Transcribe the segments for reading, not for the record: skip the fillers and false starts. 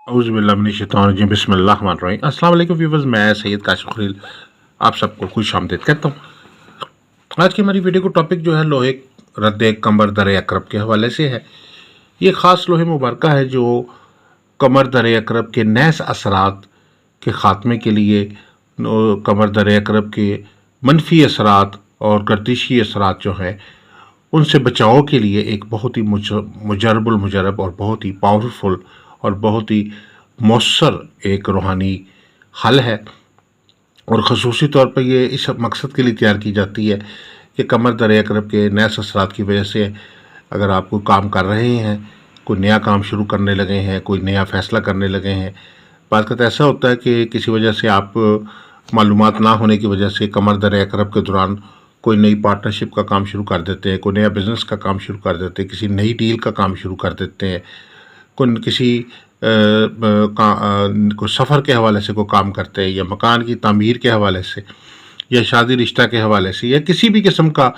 औज़ुबिल्लाहि बिस्मिल्लाहिर्रहमानिर्रहीम। अस्सलाम वालेकुम व्यूअर्स, मैं सैयद काशिफ खलील आप सबको खुश आमदीद कहता हूँ। आज की हमारी वीडियो को टॉपिक जो है लोहे रद्द कमर दर अकरब के हवाले से है। ये ख़ास लोहे मुबारक है जो कमर दर अकरब के नहस असरात के ख़ात्मे के लिए, कमर दर अकरब के मनफी असरात और गर्दिशी असरात जो हैं उनसे बचाव के लिए एक बहुत ही मुजरब और बहुत ही पावरफुल और बहुत ही मौसर एक रूहानी हल है। और ख़ुसूसी तौर पर ये इस मकसद के लिए तैयार की जाती है कि कमर दर अकरब के नए असरात की वजह से अगर आप कोई काम कर रहे हैं, कोई नया काम शुरू करने लगे हैं, कोई नया फ़ैसला करने लगे हैं, बात करते ऐसा होता है कि किसी वजह से आप मालूमात ना होने की वजह से कमर दर अकरब के दौरान कोई नई पार्टनरशिप का काम शुरू कर देते हैं, कोई नया बिज़नेस का काम शुरू कर देते हैं, किसी नई डील का काम शुरू कर देते हैं, किसी कोई सफ़र के हवाले से कोई काम करते हैं, या मकान की तामीर के हवाले से, या शादी रिश्ता के हवाले से, या किसी भी किस्म का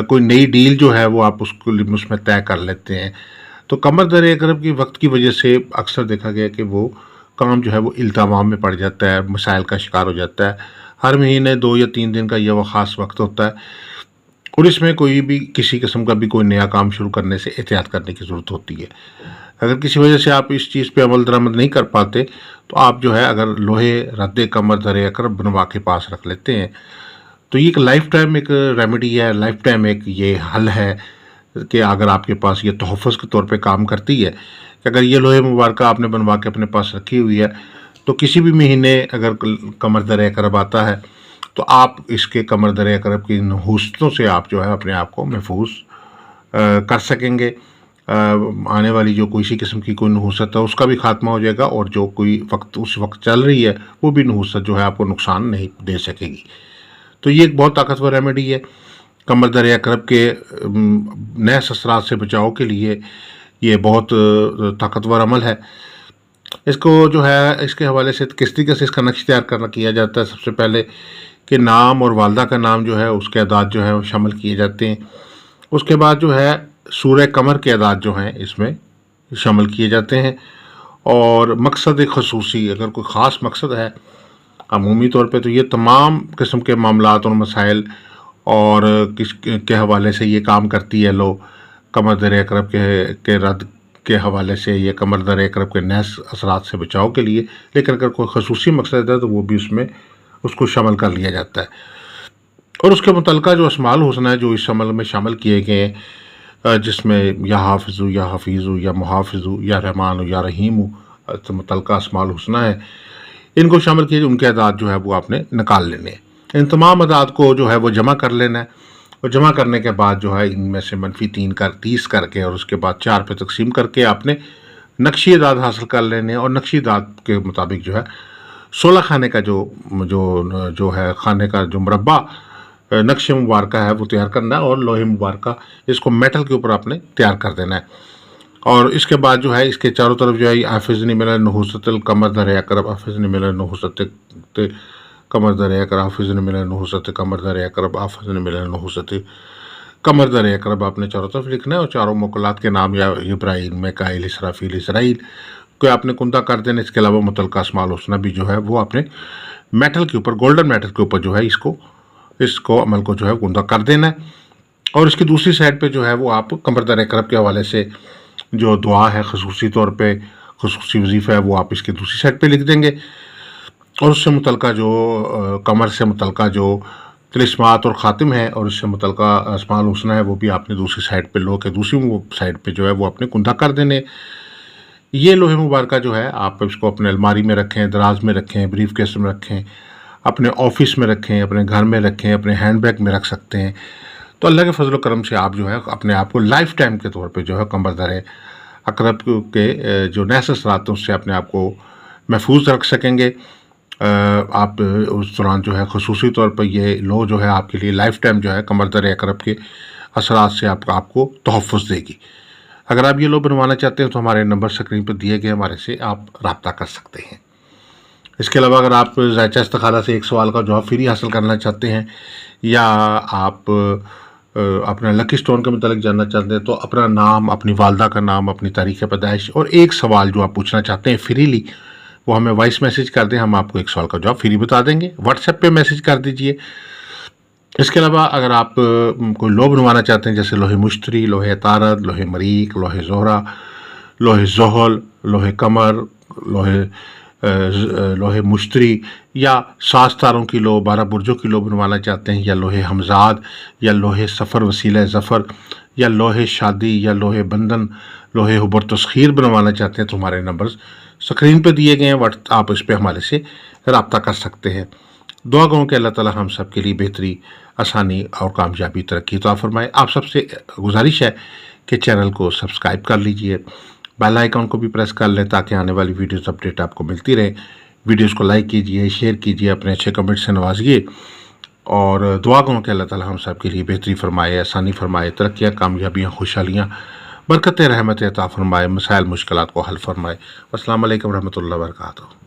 कोई नई डील जो है वो आप उसमें तय कर लेते हैं। तो कमर दर अकरब की वक्त की वजह से अक्सर देखा गया कि वो काम जो है वो इल्ज़ाम में पड़ जाता है, मसाइल का शिकार हो जाता है। हर महीने 2 या 3 दिन का यह वो ख़ास वक्त होता है और इसमें कोई भी किसी किस्म का भी कोई नया काम शुरू करने से एहतियात करने की ज़रूरत होती है। अगर किसी वजह से आप इस चीज़ पे अमल दरामद नहीं कर पाते तो आप जो है अगर लोहे रद्द कमर दर अकरब बनवा के पास रख लेते हैं तो ये एक लाइफ टाइम एक रेमेडी है, लाइफ टाइम एक ये हल है कि अगर आपके पास ये तोहफ़्ज़ के तौर पे काम करती है कि अगर ये लोहे मुबारक आपने बनवा के अपने पास रखी हुई है तो किसी भी महीने अगर कमर दर अकरब आता है तो आप इसके कमर दर अकरब की नहूसतों से आप जो है अपने आप को महफूज कर सकेंगे। आने वाली जो किसी किस्म की कोई नहूसत है उसका भी खात्मा हो जाएगा और जो कोई वक्त उस वक्त चल रही है वो भी नहूसत जो है आपको नुकसान नहीं दे सकेगी। तो ये एक बहुत ताकतवर रेमेडी है कमर दर अकरब के नए असरात से बचाव के लिए। ये बहुत ताकतवर अमल है। इसको जो है इसके हवाले से किस तरीके से इसका नक्श तैयार किया जाता है। सबसे पहले कि नाम और वालदा का नाम जो है उसके अदाद जो है वो शामिल किए जाते हैं। उसके बाद जो है सूरह कमर के अदाद जो हैं इसमें शामिल किए जाते हैं और मकसद ख़ुसूसी अगर कोई ख़ास मकसद है अमूमी तौर पे तो ये तमाम किस्म के मामलात और मसाइल और किस के हवाले से ये काम करती है। लो कमर दर अकरब के रद्द के हवाले से या कमर दर अकरब के नहस असरात से बचाव के लिए, लेकिन अगर कोई ख़ुसूसी मकसद है तो वो भी उसमें उसको शामिल कर लिया जाता है। और उसके मुतल्लिक़ा जो अस्माउल हुस्ना है जो इस अमल में शामिल किए गए हैं जिसमें या हाफिज़ु या हफ़ीज़ु या मुहाफ़िज़ु या रहमान या रहीम तो मुतल्लिक़ा अस्माउल हुस्ना है, इनको शामिल किए उनके अदाद जो है वो आपने निकाल लेने हैं। इन तमाम अदाद को जो है वो जमा कर लेना है और जमा करने के बाद जो है इनमें से मनफी 30 करके और उसके बाद 4 पे तकसीम करके आपने नक्शी अदाद हासिल कर लेने और नक्शी अदाद के मुताबिक जो है 16 खाने का जो है खाने का जो मुरब्बा नक्श मुबारक है वो तैयार करना है और लोहे मुबारक इसको मेटल के ऊपर आपने तैयार कर देना है। और इसके बाद जो है इसके चारों तरफ जो है हाफिज़नी मिलन नहूसत कमर दर अकरब हाफिज़नी मिलन नहूसत कमर दर अकरब हाफिज़नी मिलन नहूसत कमर दर अकरब हाफिज़नी मिलन नहूसत कमर दर अकरब आपने चारों तरफ लिखना है और चारों मोकलात के नाम या इब्राहीम मिकाईल इसराफील इसराइल को आपने कुंदा कर देना। इसके अलावा मुतल्लिक़ा अस्माउल हुस्ना भी जो है वो आपने मेटल के ऊपर गोल्डन मेटल के ऊपर जो है इसको अमल को जो है कुंदा कर देना है। और इसकी दूसरी साइड पे जो है वो आप कमर दर अकरब के हवाले से जो दुआ है ख़ुसूसी तौर पे ख़ुसूसी वजीफ़ा है वो आप इसकी दूसरी साइड पे लिख देंगे और उससे मुतल्लिक़ा जो कमर से मुतल्लिक़ा जो तिलिस्मात और ख़ातिम है और इससे मुतल्लिक़ा अस्माउल हुस्ना है वो भी आपने दूसरी साइड पे लो के दूसरी साइड पे जो है वो आपने कुंदा कर देने। ये लोहे मुबारक जो है आप इसको अपने अलमारी में रखें, दराज में रखें, ब्रीफ केस में रखें, अपने ऑफिस में रखें, अपने घर में रखें, अपने हैंड बैग में रख सकते हैं। तो अल्लाह के फजल करम से आप जो है अपने आप को लाइफ टाइम के तौर पे जो है कमर दर अकरब के जो नहस असरात उससे अपने आप को महफूज रख सकेंगे। आप उस दौरान जो है ख़ुसूसी तौर पर ये लो जो है आपके लिए लाइफ टाइम जो है कमर दर अकरब के असरात से आपको तोहफ़्फ़ुज़ देगी। अगर आप ये लो बनवाना चाहते हैं तो हमारे नंबर स्क्रीन पर दिए गए हमारे से आप रब्ता कर सकते हैं। इसके अलावा अगर आप ज़ायचा इस्तिखारा से एक सवाल का जवाब फ्री हासिल करना चाहते हैं या आप اپنا لکی سٹون کے متعلق جاننا چاہتے ہیں تو اپنا نام، اپنی والدہ کا نام، اپنی تاریخ پیدائش اور ایک سوال جو آپ پوچھنا چاہتے ہیں فریلی، وہ ہمیں وائس میسیج کر دیں، ہم آپ کو ایک سوال کا جواب فری بتا دیں گے. واٹس ایپ پہ میسیج کر دیجئے. اس کے علاوہ اگر آپ کوئی لوح بنوانا چاہتے ہیں جیسے لوح مشتری، لوح عطارد، لوح مریخ، لوح زہرہ، لوح زحل، لوح قمر، لوح مشتری، یا 7 ستاروں کی لوح، 12 برجوں کی لوح بنوانا چاہتے ہیں، یا لوح ہمزاد، یا لوح سفر وسیلہ ظفر، یا لوح شادی، یا لوح بندن، لوح حبر تسخیر بنوانا چاہتے ہیں تو ہمارے نمبرز سکرین پہ دیے گئے ہیں، آپ اس پہ ہمارے سے رابطہ کر سکتے ہیں. دعا گوں کہ اللہ تعالی ہم سب کے لیے بہتری، آسانی اور کامیابی، ترقی عطا فرمائے. آپ سب سے گزارش ہے کہ چینل کو سبسکرائب کر لیجئے، بیل آئیکن کو بھی پریس کر لیں تاکہ آنے والی ویڈیوز اپڈیٹ آپ کو ملتی رہے. ویڈیوز کو لائک کیجئے، شیئر کیجئے، اپنے اچھے کمنٹ سے نوازیے، اور دعا گوں کہ اللہ تعالی ہم سب کے لیے بہتری فرمائے، آسانی فرمائے، ترقیاں، کامیابیاں، خوشحالیاں، برکت، رحمت عطا فرمائے، مسائل، مشکلات کو حل فرمائے. السلام علیکم ورحمۃ اللہ وبرکاتہ.